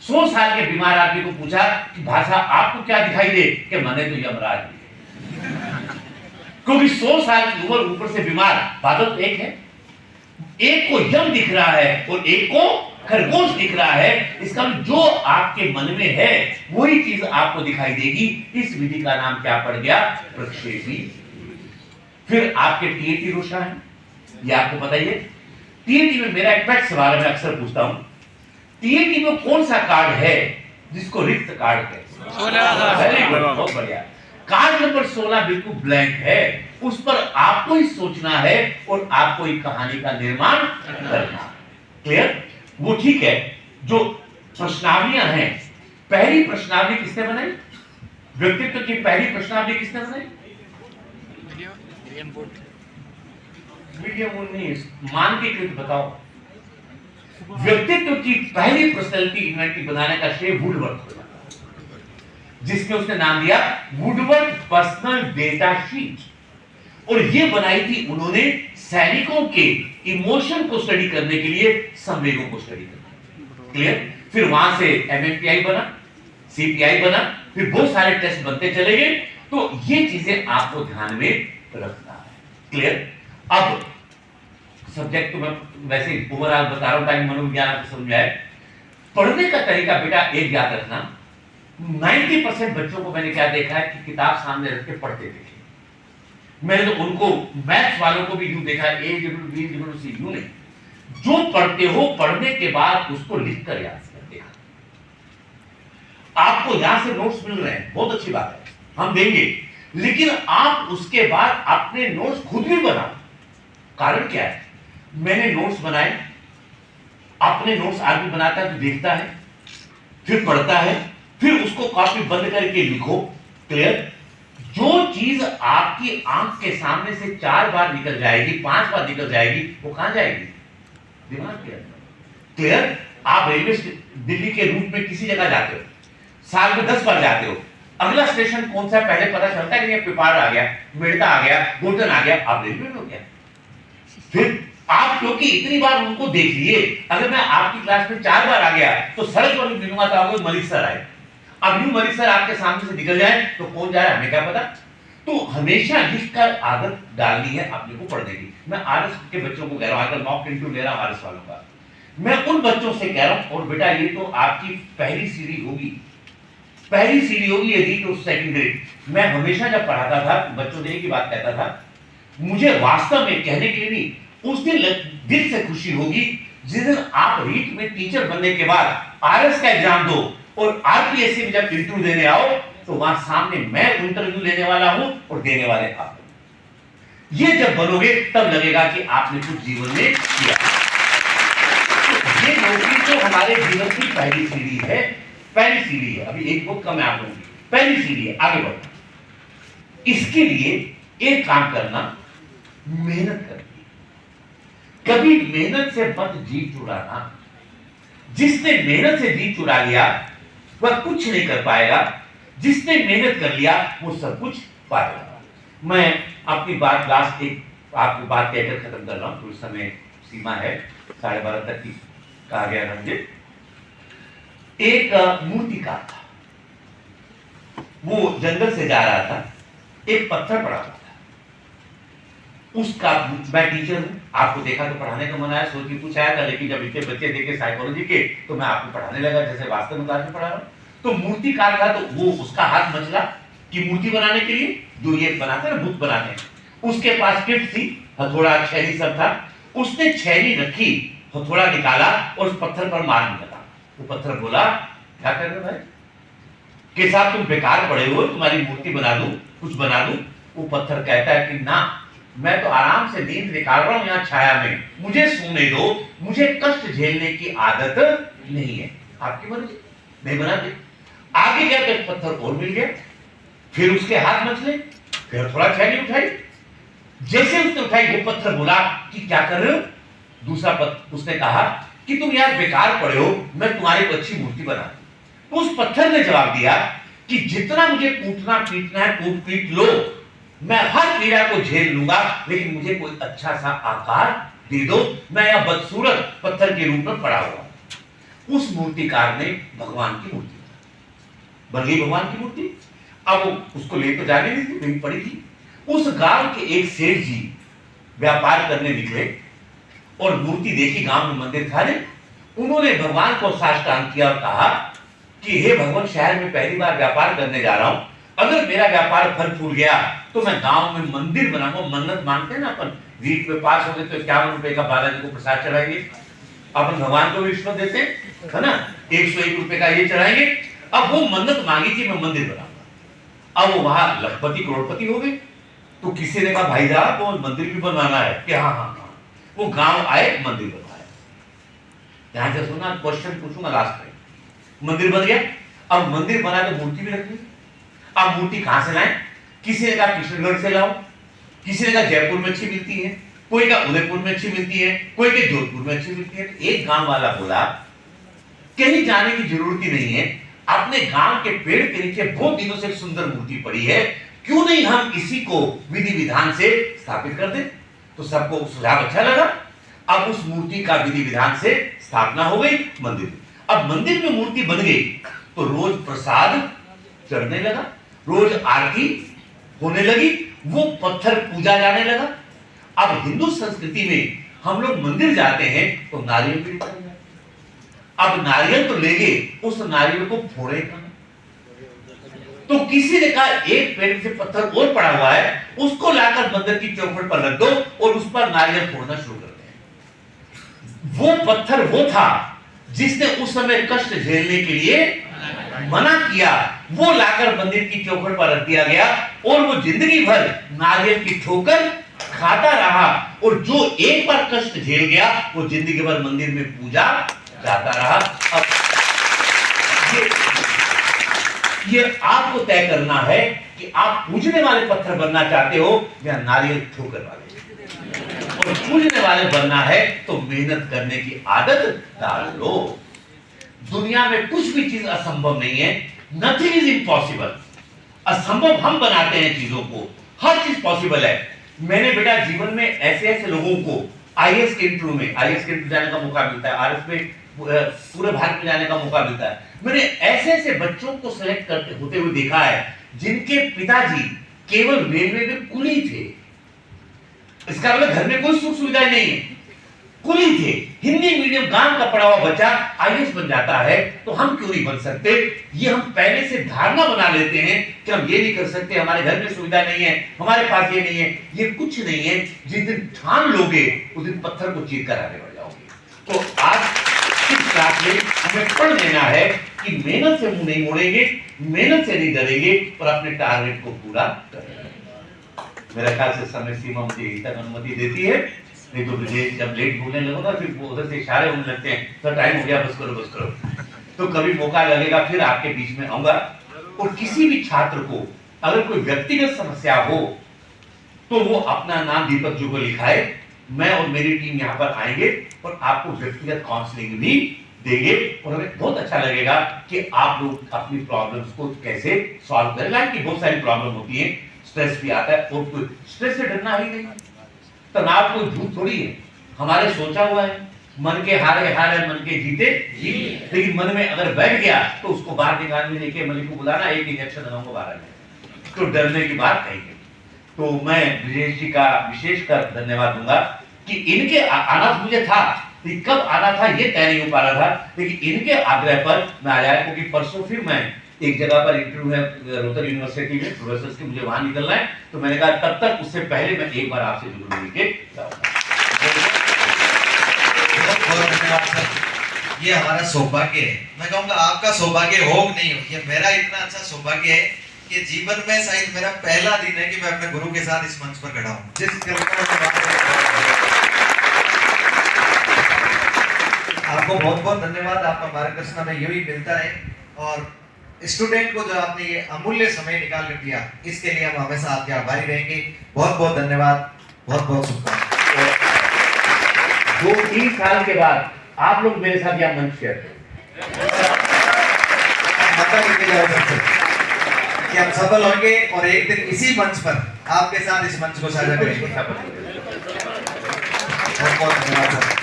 100 साल के बीमार आदमी को पूछा कि भाषा आपको क्या दिखाई दे, कि मैंने तो यमराज दिखे। क्योंकि 100 साल की उम्र, ऊपर से बीमार, बादल एक है। एक को यम दिख रहा है और एक को खरगोश दिख रहा है। इसका जो आपके मन में है वही चीज आपको दिखाई देगी। इस विधि का नाम क्या पड़ गया? प्रक्षेपी। फिर आपके टीएटी रोशा है, ये आपको बताइए। टीएटी में मेरा एक पेट सवाल मैं अक्सर पूछता हूं, टीएटी में कौन सा कार्ड है जिसको रिक्त कार्ड कहते हैं? वेरी गुड, बहुत बढ़िया। कार्ड नंबर 16 बिल्कुल ब्लैंक है, उस पर आपको ही सोचना है और आपको ही कहानी का निर्माण करना। क्लियर? वो ठीक है। जो प्रश्नावलियां हैं, पहली प्रश्नावली किसने बनाई? व्यक्तित्व की पहली प्रश्नावली किसने बनाई? मीडियम नहीं, मानकीकृत बताओ। व्यक्तित्व की पहली पर्सनैलिटी इन्वेंटरी बनाने का श्रेय वुडवर्थ को, जिसमें उसने नाम दिया वुडवर्थ पर्सनल डेटा शीट। और ये बनाई थी उन्होंने सैनिकों के इमोशन को स्टडी करने के लिए, संवेगों को स्टडी करने। क्लियर? फिर वहां से एमएमपीआई बना, सीपीआई बना, फिर बहुत सारे टेस्ट बनते चले गए। तो ये चीजें आपको ध्यान में रखना है। क्लियर? अब सब्जेक्ट तो मैं वैसे ओवरऑल बता रहा हूं ताकि मनोविज्ञान आपको समझ आए। पढ़ने का तरीका बेटा एक याद रखना, 90% बच्चों को मैंने क्या देखा है कि किताब सामने रख के पढ़ते देखे। मैंने तो उनको, मैथ्स वालों को भी यूं देखा है, ए इक्वल बी इक्वल सी, यूं नहीं। जो पढ़ते हो पढ़ने के बाद उसको लिख कर याद कर देखा। आपको यहां से नोट्स मिल रहे हैं, बहुत अच्छी बात है, हम देंगे, लेकिन आप उसके बाद अपने नोट्स खुद भी बनाओ। कारण क्या है? मैंने नोट्स बनाए, अपने नोट्स आदमी बनाता है तो देखता है, फिर पढ़ता है, फिर उसको कॉपी बंद करके लिखो। क्लियर? जो चीज आपकी आंख के सामने से 4 बार निकल जाएगी, 5 बार निकल जाएगी, वो कहां जाएगी? दिमाग के अंदर। क्लियर? आप रेलवे दिल्ली के रूट में किसी जगह जाते हो, साल में 10 बार जाते हो, अगला स्टेशन कौन सा पहले पता चलता है कि पिपाड़ आ गया, मेड़ता आ गया, गोल्डन आ गया, आप रेलवे में हो गया। फिर आप क्योंकि इतनी बार उनको देख लिए, अगर मैं आपकी क्लास में 4 बार आ गया तो सड़क पर मिलूंगा तो आपको मलिक सर आए। अब यूं मलिक सर आपके सामने से निकल जाए तो कौन जा रहा है हमें क्या पता। तो हमेशा लिखकर आदत डालनी है अपने को पढ़ने की। मैं आरएस के बच्चों को कह रहा हूं, आजकल मॉक इंटरव्यू ले रहा हूं आरएस वालों का, मैं उन बच्चों से कह रहा हूं, और बेटा ये तो आपकी पहली सीढ़ी होगी, पहली सीढ़ी होगी यदि तो सेकंड ग्रेड। मैं हमेशा जब पढ़ाता था बच्चों से एक ही बात कहता था, मुझे वास्तव में कहने के लिए नहीं, उस दिन दिल से खुशी होगी जिस दिन आप रीट में टीचर बनने के बाद आरएस का एग्जाम दो और आरपीएससी में जब इंटरव्यू देने आओ तो वहां सामने मैं इंटरव्यू लेने वाला हूं और देने वाले आप। ये जब बनोगे तब लगेगा कि आपने कुछ जीवन में किया। तो ये नौकरी तो हमारे जीवन की पहली सीढ़ी है, पहली सीढ़ी है। अभी एक बुक का मैं आप लोगों की पहली सीढ़ी है, आगे बढ़ना। इसके लिए एक काम करना, मेहनत करनी। कभी मेहनत से मत जी चुराना। जिसने मेहनत से जी चुरा लिया वह कुछ नहीं कर पाएगा, जिसने मेहनत कर लिया वो सब कुछ पाएगा। मैं अपनी बात लास्ट एक आपकी बात कहकर खत्म कर रहा हूं, थोड़ी समय सीमा है, 12:30 तक की कहा गया था मुझे। एक मूर्तिकार था, वो जंगल से जा रहा था, एक पत्थर पड़ा था उसका। मैं टीचर हूं, आपको देखा तो पढ़ाने का मन आया, सोच के कुछ आया था, लेकिन जब इतने बच्चे देखे साइकोलॉजी के तो मैं आपको पढ़ाने लगा जैसे वास्तव में पढ़ा रहा हूं। तो मूर्तिकार था, तो वो उसका हाथ मचला कि मूर्ति बनाने के लिए जो ये बनाते हैं ना, भूत बनाते हैं, उसके पास किट थी, हथौड़ा छैनी सब था। उसने छैनी रखी, हथौड़ा निकाला और उस पत्थर पर मारने लगा। वो पत्थर बोला, क्या कर रहे हो भाई, के साथ तुम बेकार पड़े हो, तुम्हारी मूर्ति बना दूं, कुछ बना दूं। वो पत्थर कहता है कि ना, मैं तो आराम से नींद निकाल रहा हूं यहां छाया में, मुझे सोने दो, मुझे कष्ट झेलने की आदत नहीं है, आपकी मर्जी, नहीं बना दे। आगे गया तो एक पत्थर और मिल गया, फिर उसके हाथ मचले, फिर थोड़ा छैनी उठाई, जैसे उसने उठाई वो पत्थर बोला कि क्या कर रहे हो। दूसरा पत्थर उसने कहा कि तुम यार बेकार पड़े हो, मैं तुम्हारी एक अच्छी मूर्ति बना। तो उस पत्थर ने जवाब दिया कि जितना मुझे कूटना पीटना है कूट पीट लो, मैं हर पीड़ा को झेल लूंगा, लेकिन मुझे कोई अच्छा सा आकार दे दो, मैं यह बदसूरत पत्थर के रूप में पड़ा हुआ। उस मूर्तिकार ने भगवान की मूर्ति बन गई, भगवान की मूर्ति। अब वो उसको ले तो जाने नहीं थी, वहीं पड़ी थी। उस गांव के एक सेठ जी व्यापार करने निकले और मूर्ति देखी, गांव में मंदिर था ने, उन्होंने भगवान को साष्टांग किया और कहा कि हे भगवान, शहर में पहली बार व्यापार करने जा रहा हूं, अगर मेरा व्यापार फल फूल गया तो मैं गांव में मंदिर बनाऊंगा। मन्नत मांगते हैं ना अपन, रीट में पास हो गए तो 51 रुपए का बालाजी को प्रसाद चढ़ाएंगे, अपन भगवान को भी रिश्वत देते हैं, है ना, 101 रुपए का ये चढ़ाएंगे। अब वो मन्नत मांगी थी मैं मंदिर बनाऊंगा। अब वो वहां लखपति करोड़पति हो गए, तो किसी ने कहा भाई साहब वो मंदिर भी बनवाना है कि हाँ हाँ हाँ। वो गांव आए, मंदिर बनवाया। ध्यान से सुनना, क्वेश्चन पूछूंगा लास्ट में। मंदिर बन गया। अब मंदिर बना तो मूर्ति भी रखनी। अब मूर्ति कहां से लाए? किसी ने कहा किशनगढ़ से लाओ, किसी ने कहा जयपुर में अच्छी मिलती है, कोई का उदयपुर में अच्छी मिलती है, कोई के जोधपुर में अच्छी मिलती है। तो एक गांव वाला बोला कहीं जाने की जरूरत ही नहीं है, अपने गांव के पेड़ के नीचे बहुत दिनों से सुंदर मूर्ति पड़ी है, क्यों नहीं हम इसी को विधि विधान से स्थापित कर दें। तो सबको सुझाव अच्छा लगा। अब उस मूर्ति का विधि विधान से स्थापना हो गई मंदिर। अब मंदिर में मूर्ति बन गई तो रोज प्रसाद चढ़ने लगा, रोज आरती होने लगी, वो पत्थर पूजा जाने लगा। अब हिंदू संस्कृति में हम लोग मंदिर जाते हैं तो नारियल भी लेते हैं। अब नारियल तो ले गए, उस नारियल को फोड़े कहां? तो किसी ने कहा एक पेड़ से पत्थर और पड़ा हुआ है, उसको लाकर मंदिर की चौखट पर रख दो और उस पर नारियल फोड़ना शुरू कर दें। वो पत्थर वो था जिसने उस समय कष्ट झेलने के लिए मना किया, वो लाकर मंदिर की चौखट पर रख दिया गया और वो जिंदगी भर नारियल की ठोकर खाता रहा। और जो एक बार कष्ट झेल गया वो जिंदगी भर मंदिर में पूजा जाता रहा। अब ये आपको तय करना है कि आप पूजने वाले पत्थर बनना चाहते हो या नारियल ठोकर वाले। और पूजने वाले बनना है तो मेहनत करने की आदत डाल लो। दुनिया में कुछ भी चीज असंभव नहीं है, नथिंग इज इम्पॉसिबल। असंभव हम बनाते हैं चीजों को, हर चीज पॉसिबल है। मैंने बेटा जीवन में ऐसे ऐसे लोगों को आईएएस के इंटरव्यू जाने का मौका मिलता है, आरएस में पूरे भारत में जाने का मौका मिलता है। मैंने ऐसे ऐसे बच्चों को सेलेक्ट करते होते हुए देखा है जिनके पिताजी केवल रेलवे में कुली थे। इसका मतलब घर में कोई सुख सुविधा नहीं है, कुली थे। हिंदी मीडियम गांव का पढ़ा हुआ बच्चा आईएएस बन जाता है, तो हम क्यों नहीं बन सकते? ये हम पहले से धारणा बना लेते हैं कि हम ये नहीं कर सकते, हमारे घर में सुविधा नहीं है, हमारे पास ये नहीं है। ये कुछ नहीं है, जिस दिन ठान लोगे उस दिन पत्थर को चीर कर आगे बढ़ जाओगे। तो आज इस क्लास में हमें पढ़ लेना है कि मेहनत से मुंह नहीं मोड़ेंगे, मेहनत से नहीं डरेंगे और अपने टारगेट को पूरा करेंगे। मेरा ख्याल से समय सीमा मुझे यही तक अनुमति देती है, नहीं तो मुझे जब लेट बोलने लगो ना फिर वो उधर से इशारे होने लगते हैं, तो टाइम हो गया, बस करो बस करो। तो कभी मौका लगेगा फिर आपके बीच में आऊंगा। और किसी भी छात्र को अगर कोई व्यक्तिगत समस्या हो तो वो अपना नाम दीपक जी को लिखाए, मैं और मेरी टीम यहाँ पर आएंगे और आपको व्यक्तिगत काउंसलिंग भी देंगे। और हमें बहुत अच्छा लगेगा कि आप लोग अपनी प्रॉब्लम्स को कैसे सॉल्व करें। लाइफ की बहुत सारी प्रॉब्लम होती है, स्ट्रेस भी आता है, और कोई स्ट्रेस से डरना ही नहीं, तनाव कोई झूठ थोड़ी है, हमारे सोचा हुआ है। मन के हारे हारे, मन के जीते जीत। लेकिन मन में अगर बैठ गया तो उसको बाहर निकालने लेके मलिक को बुलाना, एक इंजेक्शन लगाऊंगा बाहर में, तो डरने की बात नहीं है। तो मैं ब्रजेश जी का विशेषकर धन्यवाद दूंगा कि इनके आना मुझे था, कब आना था ये तय नहीं हो पा रहा था, लेकिन इनके आग्रह पर मैं आया, क्योंकि परसों फिर मैं एक जगह पर इंटरव्यू है रोहतक यूनिवर्सिटी में प्रोफेसर के, मुझे वहां निकलना है। तो मैंने कहा तब तक उससे पहले मैं एक बार आपसे जरूर मिलके जाऊंगा। बहुत धन्यवाद सर, ये हमारा सौभाग्य है। मैं कहूँगा आपका सौभाग्य हो नहीं हो, ये मेरा इतना अच्छा सौभाग्य है कि जीवन में शायद मेरा पहला दिन है कि मैं अपने गुरु के साथ इस मंच पर खड़ा हूँ। जिस आपको बहुत बहुत धन्यवाद, आपका मार्गदर्शन हमें यूं ही मिलता है। और स्टूडेंट को जो आपने ये अमूल्य समय निकाल कर दिया, इसके लिए हम हमेशा आपके आभारी रहेंगे। बहुत बहुत धन्यवाद, बहुत बहुत शुभकामनाएं। 2-3 साल के बाद आप लोग मेरे साथ यहाँ मंच शेयर करें कि हम सफल होंगे और एक दिन इसी मंच पर आपके साथ इस मंच को साझा करेंगे। बहुत बहुत धन्यवाद सर।